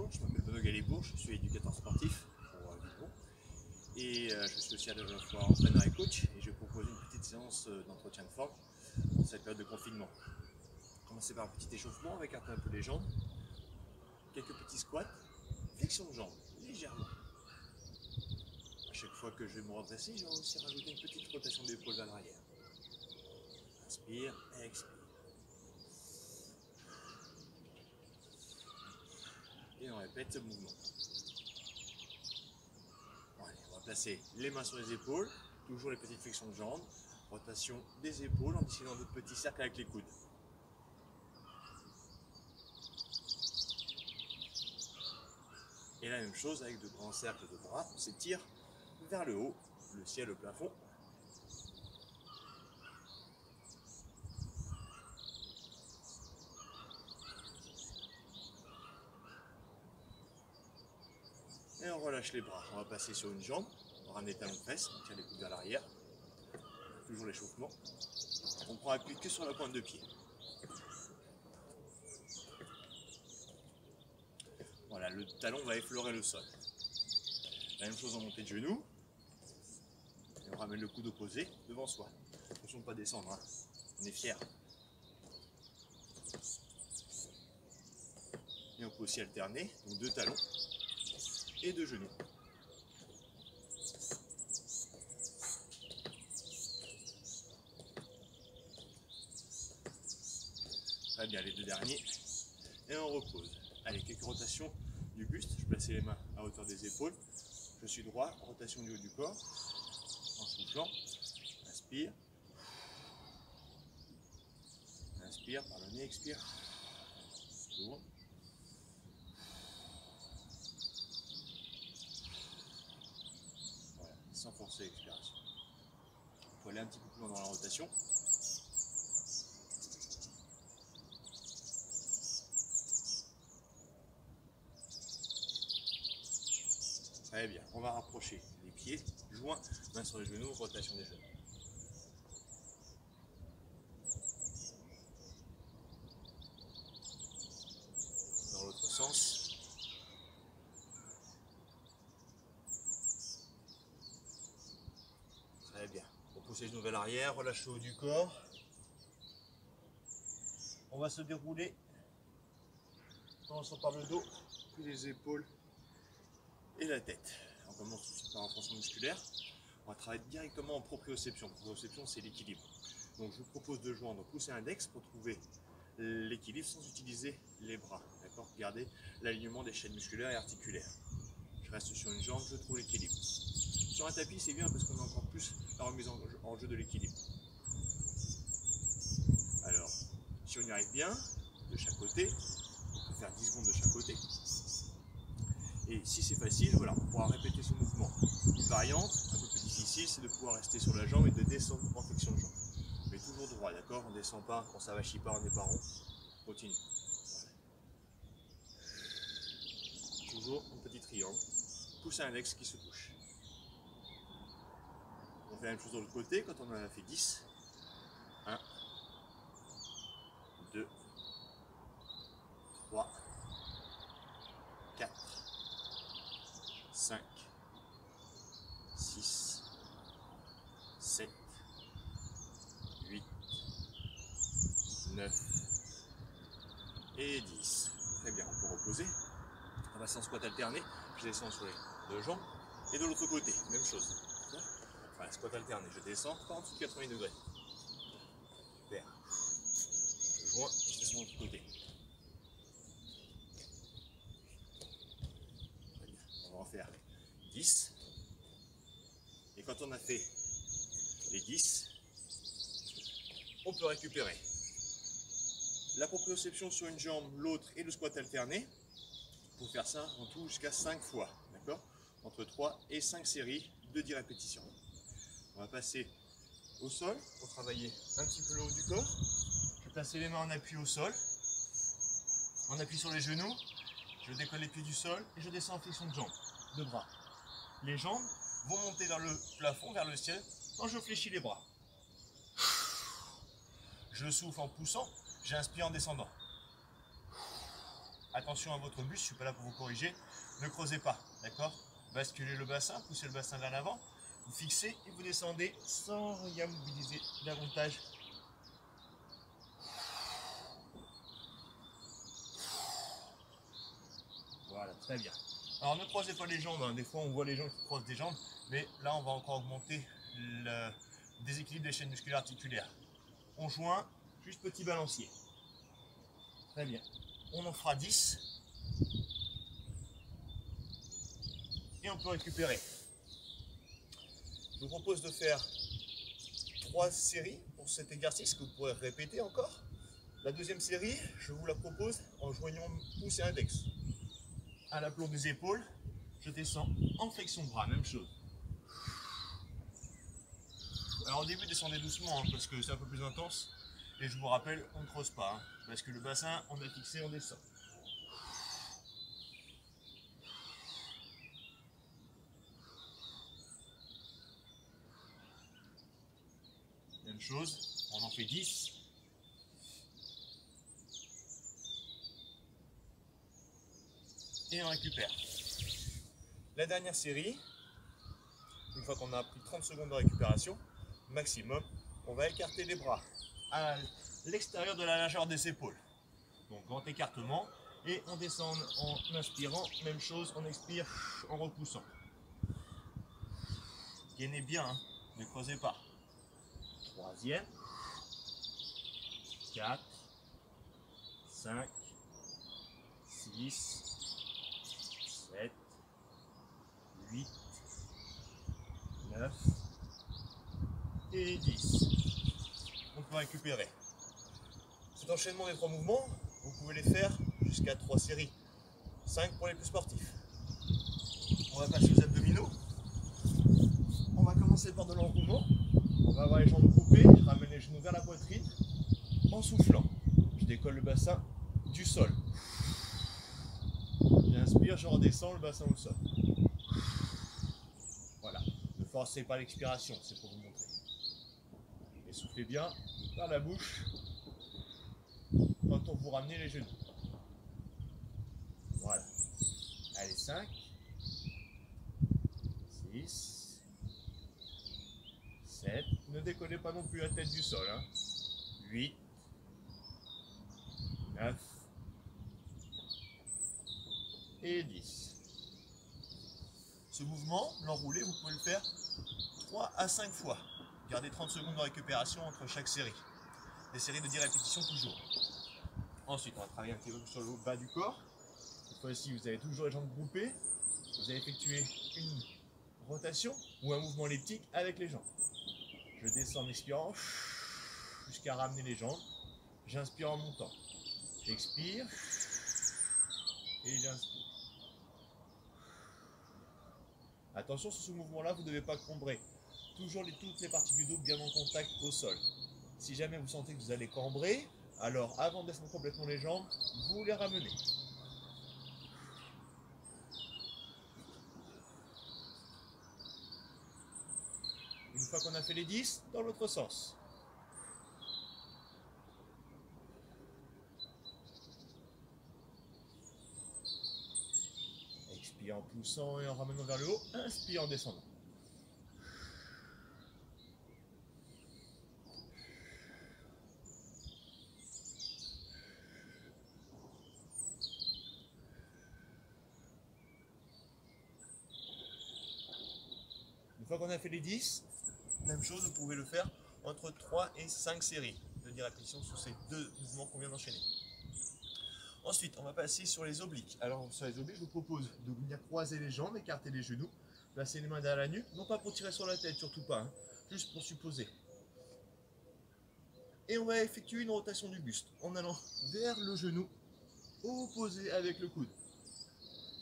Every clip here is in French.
Bonjour, je m'appelle Benoît Galébourg, je suis éducateur sportif pour Villebon et je suis aussi à la fois entraîneur et coach et je propose une petite séance d'entretien de forme dans cette période de confinement. Commencer par un petit échauffement avec un peu les jambes, quelques petits squats, flexion de jambes, légèrement. À chaque fois que je vais me redresser, je vais aussi rajouter une petite rotation d'épaule vers l'arrière. Inspire, expire. Et on répète ce mouvement. Bon, allez, on va placer les mains sur les épaules, toujours les petites flexions de jambes, rotation des épaules en dessinant de petits cercles avec les coudes. Et la même chose avec de grands cercles de bras, on s'étire vers le haut, le ciel, le plafond. Et on relâche les bras. On va passer sur une jambe, on ramène les talons de fesses, on tire les coudes vers l'arrière. Toujours l'échauffement. On prend appui que sur la pointe de pied. Voilà, le talon va effleurer le sol. La même chose en montée de genoux. Et on ramène le coude opposé devant soi. Attention de ne pas descendre, hein. On est fiers. Et on peut aussi alterner, donc deux talons et deux genoux. Très bien, les deux derniers. Et on repose. Allez, quelques rotations du buste. Je place les mains à hauteur des épaules. Je suis droit, rotation du haut du corps. En soufflant. Inspire. Inspire par le nez, expire. Tourne. Voilà, sans forcer l'expiration. Il faut aller un petit peu plus loin dans la rotation. Très bien, on va rapprocher les pieds, joints, mains sur les genoux, rotation des genoux. Dans l'autre sens. Très bien. On pousse les genoux vers l'arrière, relâche le haut du corps. On va se dérouler. Commençons par le dos, puis les épaules et la tête. On commence tout de suite par un renforcement musculaire. On va travailler directement en proprioception. Proprioception, c'est l'équilibre. Donc je vous propose de joindre pouce et index pour trouver l'équilibre sans utiliser les bras. D'accord ? Gardez l'alignement des chaînes musculaires et articulaires. Je reste sur une jambe, je trouve l'équilibre. Sur un tapis, c'est bien parce qu'on a encore plus la remise en jeu de l'équilibre. Alors, si on y arrive bien, de chaque côté, on peut faire 10 secondes de chaque côté. Et si c'est facile, voilà, on pourra répéter ce mouvement. Une variante, un peu plus difficile, c'est de pouvoir rester sur la jambe et de descendre en flexion de jambe. Mais toujours droit, d'accord ? On ne descend pas, on ne s'avachit pas, on n'est pas rond. Continue. Voilà. Toujours un petit triangle. Pouce à index qui se touche. On fait la même chose de l'autre côté quand on en a fait 10. 1, 2, 3, 4, 5, 6, 7, 8, 9 et 10. Très bien, on peut reposer. On va en squat alterné. Je descends sur les deux jambes. Et de l'autre côté, même chose. Voilà, squat alterné. Je descends, pas en dessous de 80 degrés. Super. Je joins et je descends de l'autre côté. Très bien. On va en faire 10. Et quand on a fait les 10, on peut récupérer la proprioception sur une jambe, l'autre et le squat alterné. Pour faire ça en tout jusqu'à 5 fois, d'accord ? Entre 3 et 5 séries de 10 répétitions. On va passer au sol pour travailler un petit peu le haut du corps. Je vais placer les mains en appui au sol, en appui sur les genoux. Je décolle les pieds du sol et je descends en flexion de jambes, de bras. Les jambes vont monter vers le plafond, vers le ciel, quand je fléchis les bras. Je souffle en poussant, j'inspire en descendant. attention à votre buste, je ne suis pas là pour vous corriger, ne creusez pas, d'accord? Basculez le bassin, poussez le bassin vers l'avant, vous fixez et vous descendez sans rien mobiliser davantage. Voilà, très bien. Alors ne croisez pas les jambes, hein. Des fois on voit les gens qui croisent des jambes, mais là on va encore augmenter le déséquilibre des chaînes musculaires articulaires. On joint, juste petit balancier. Très bien. On en fera 10. Et on peut récupérer. Je vous propose de faire 3 séries pour cet exercice que vous pourrez répéter encore. La deuxième série, je vous la propose en joignant pouce et index. À l'aplomb des épaules, je descends en flexion de bras, même chose. Alors au début, descendez doucement, hein, parce que c'est un peu plus intense. Et je vous rappelle, on ne creuse pas, hein, parce que le bassin, on a fixé, on descend. Même chose, on en fait 10. Et on récupère. La dernière série, une fois qu'on a pris 30 secondes de récupération, maximum, on va écarter les bras à l'extérieur de la largeur des épaules. Donc grand écartement, et on descend en inspirant, même chose, on expire en repoussant. Gainez bien, hein, ne creusez pas. Troisième, 4, 5, 6, 7, 8, 9 et 10. On peut récupérer. Cet enchaînement des 3 mouvements, vous pouvez les faire jusqu'à 3 séries. 5 pour les plus sportifs. On va passer aux abdominaux. On va commencer par de l'enroulement. On va avoir les jambes groupées, je ramène les genoux vers la poitrine en soufflant. Je décolle le bassin du sol. J'inspire, je redescends le bassin au sol. Voilà. Ne forcez pas l'expiration, c'est pour vous montrer. Et soufflez bien par la bouche quand on vous ramenez les genoux. Voilà. Allez, 5, 6, 7. Ne décollez pas non plus la tête du sol. 8, 9 et 10. Ce mouvement, l'enroulé, vous pouvez le faire 3 à 5 fois. Gardez 30 secondes de récupération entre chaque série. Des séries de 10 répétitions toujours. Ensuite, on va travailler un petit peu sur le bas du corps. Cette fois-ci, vous avez toujours les jambes groupées. Vous allez effectuer une rotation ou un mouvement elliptique avec les jambes. Je descends en expirant jusqu'à ramener les jambes. J'inspire en montant. J'expire et j'inspire. Attention, sur ce mouvement-là, vous ne devez pas cambrer. Toujours toutes les parties du dos bien en contact au sol. Si jamais vous sentez que vous allez cambrer, alors avant de descendre complètement les jambes, vous les ramenez. Une fois qu'on a fait les 10, dans l'autre sens. Expire en poussant et en ramenant vers le haut. Inspire en descendant. Une fois qu'on a fait les 10, même chose, vous pouvez le faire entre 3 et 5 séries de 10 répétitions sur ces deux mouvements qu'on vient d'enchaîner. Ensuite, on va passer sur les obliques. Alors, sur les obliques, je vous propose de venir croiser les jambes, écarter les genoux, placer les mains derrière la nuque, non pas pour tirer sur la tête, surtout pas, juste pour supposer. Et on va effectuer une rotation du buste en allant vers le genou, opposé avec le coude.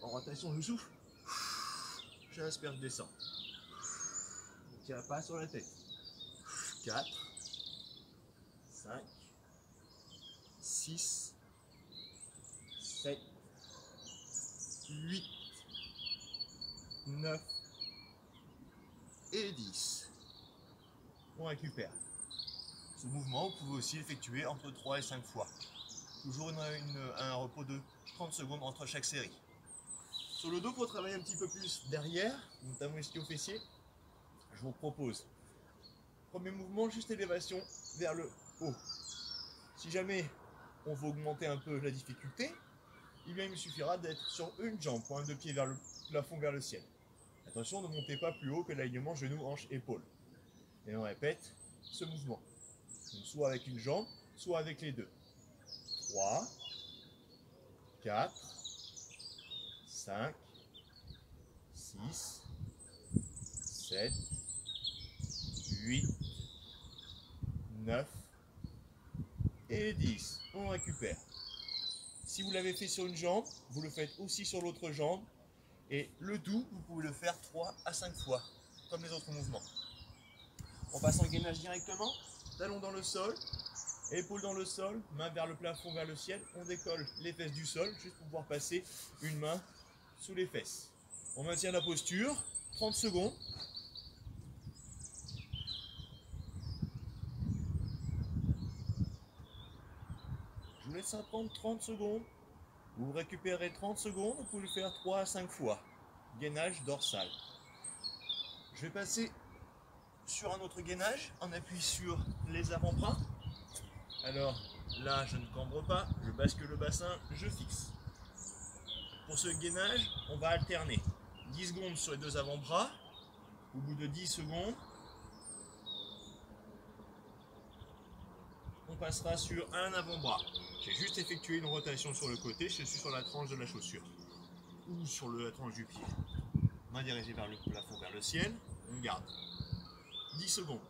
En rotation, je souffle, j'inspire, je descends. Ne tirez pas sur la tête. 4, 5, 6, 7, 8, 9 et 10. On récupère. Ce mouvement, vous pouvez aussi l'effectuer entre 3 et 5 fois. Toujours un repos de 30 secondes entre chaque série. Sur le dos, pour travailler un petit peu plus derrière, notamment ischio-fessier, je vous propose, premier mouvement, juste élévation vers le haut. Si jamais on veut augmenter un peu la difficulté, eh bien, il me suffira d'être sur une jambe, pointe de pied vers le plafond, vers le ciel. Attention, ne montez pas plus haut que l'alignement genou, hanche, épaule. Et on répète ce mouvement. Donc, soit avec une jambe, soit avec les deux. 3, 4, 5, 6, 7, 8, 9 et 10. On récupère. Si vous l'avez fait sur une jambe, vous le faites aussi sur l'autre jambe. Et le tout, vous pouvez le faire 3 à 5 fois, comme les autres mouvements. On passe en gainage directement, talons dans le sol, épaules dans le sol, main vers le plafond, vers le ciel. On décolle les fesses du sol, juste pour pouvoir passer une main sous les fesses. On maintient la posture, 30 secondes. Je vous laisse ça prendre 30 secondes. Vous récupérez 30 secondes, vous pouvez le faire 3 à 5 fois. Gainage dorsal. Je vais passer sur un autre gainage, on appuie sur les avant-bras. Alors là, je ne cambre pas, je bascule le bassin, je fixe. Pour ce gainage, on va alterner 10 secondes sur les deux avant-bras. Au bout de 10 secondes, on passera sur un avant-bras. J'ai juste effectué une rotation sur le côté, je suis sur la tranche de la chaussure ou sur la tranche du pied. Main dirigée vers le plafond, vers le ciel, on garde 10 secondes.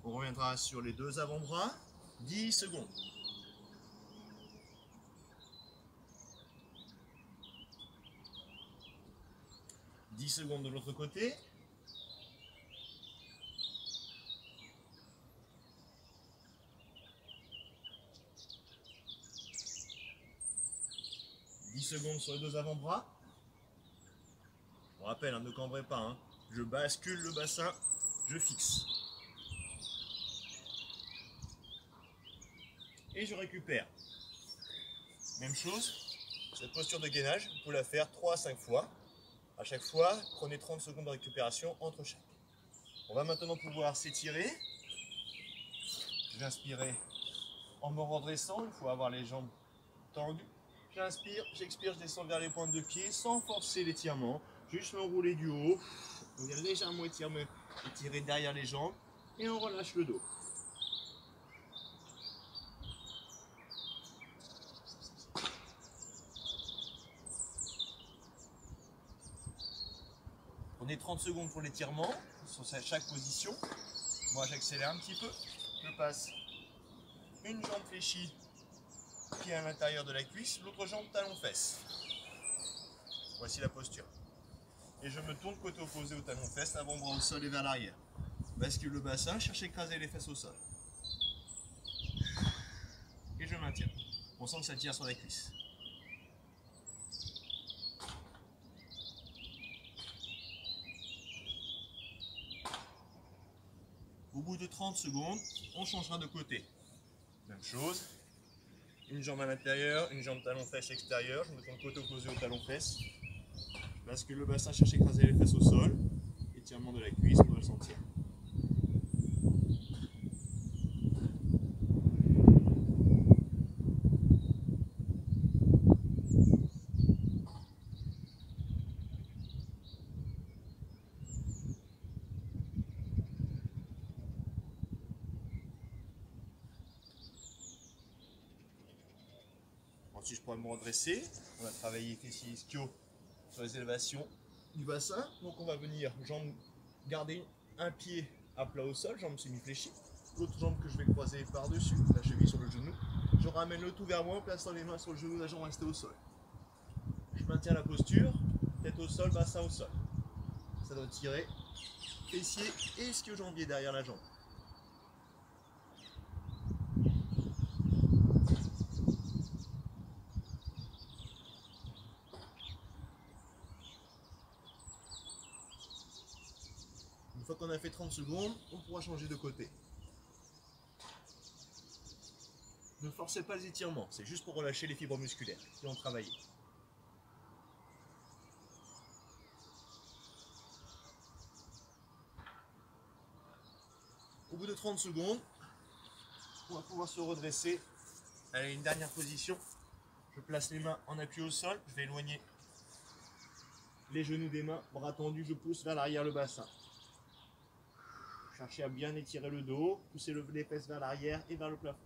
On reviendra sur les deux avant-bras, 10 secondes. « 10 secondes de l'autre côté. « 10 secondes sur les deux avant-bras. Je vous rappelle, hein, ne cambrez pas. Hein. Je bascule le bassin, je fixe. Et je récupère. Même chose, cette posture de gainage, vous pouvez la faire 3 à 5 fois. À chaque fois, prenez 30 secondes de récupération entre chaque. On va maintenant pouvoir s'étirer. Je vais inspirer en me redressant, il faut avoir les jambes tendues. J'inspire, j'expire, je descends vers les pointes de pied sans forcer l'étirement. Juste m'enrouler du haut. On vient légèrement étirer derrière les jambes et on relâche le dos. Prenez 30 secondes pour l'étirement sur chaque position. Moi j'accélère un petit peu. Je passe une jambe fléchie, pied à l'intérieur de la cuisse, l'autre jambe talon-fesse. Voici la posture. Et je me tourne côté opposé au talon-fesse, avant-bras au sol et vers l'arrière. Bascule le bassin, cherche à écraser les fesses au sol. Et je maintiens. On sent que ça tire sur la cuisse. Au bout de 30 secondes, on changera de côté. Même chose. Une jambe à l'intérieur, une jambe talon-fesse extérieur. Je me tourne côté opposé au talon-fesse. Bascule le bassin, cherche à écraser les fesses au sol. Étirement de la cuisse, on va le sentir. Ensuite, je pourrais me redresser. On va travailler fessier ischio sur les élévations du bassin. Donc, on va venir garder un pied à plat au sol, jambe semi-fléchie. L'autre jambe que je vais croiser par-dessus, la cheville sur le genou. Je ramène le tout vers moi en plaçant les mains sur le genou, la jambe restée au sol. Je maintiens la posture, tête au sol, bassin au sol. Ça doit tirer fessier et ischio-jambier derrière la jambe. Quand on a fait 30 secondes, on pourra changer de côté. Ne forcez pas les étirements, c'est juste pour relâcher les fibres musculaires qui ont travaillé. Au bout de 30 secondes, on va pouvoir se redresser. Allez, une dernière position. Je place les mains en appui au sol, je vais éloigner les genoux des mains, bras tendus, je pousse vers l'arrière le bassin. Cherchez à bien étirer le dos, poussez les fesses vers l'arrière et vers le plafond.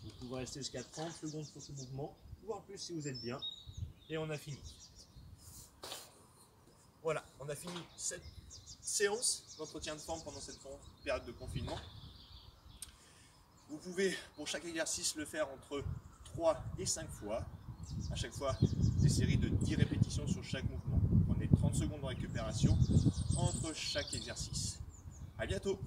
Vous pouvez rester jusqu'à 30 secondes sur ce mouvement, voire plus si vous êtes bien. Et on a fini. Voilà, on a fini cette séance d'entretien de forme pendant cette période de confinement. Vous pouvez, pour chaque exercice, le faire entre 3 et 5 fois. À chaque fois, des séries de 10 répétitions sur chaque mouvement. Prenez 30 secondes de récupération entre chaque exercice. À bientôt!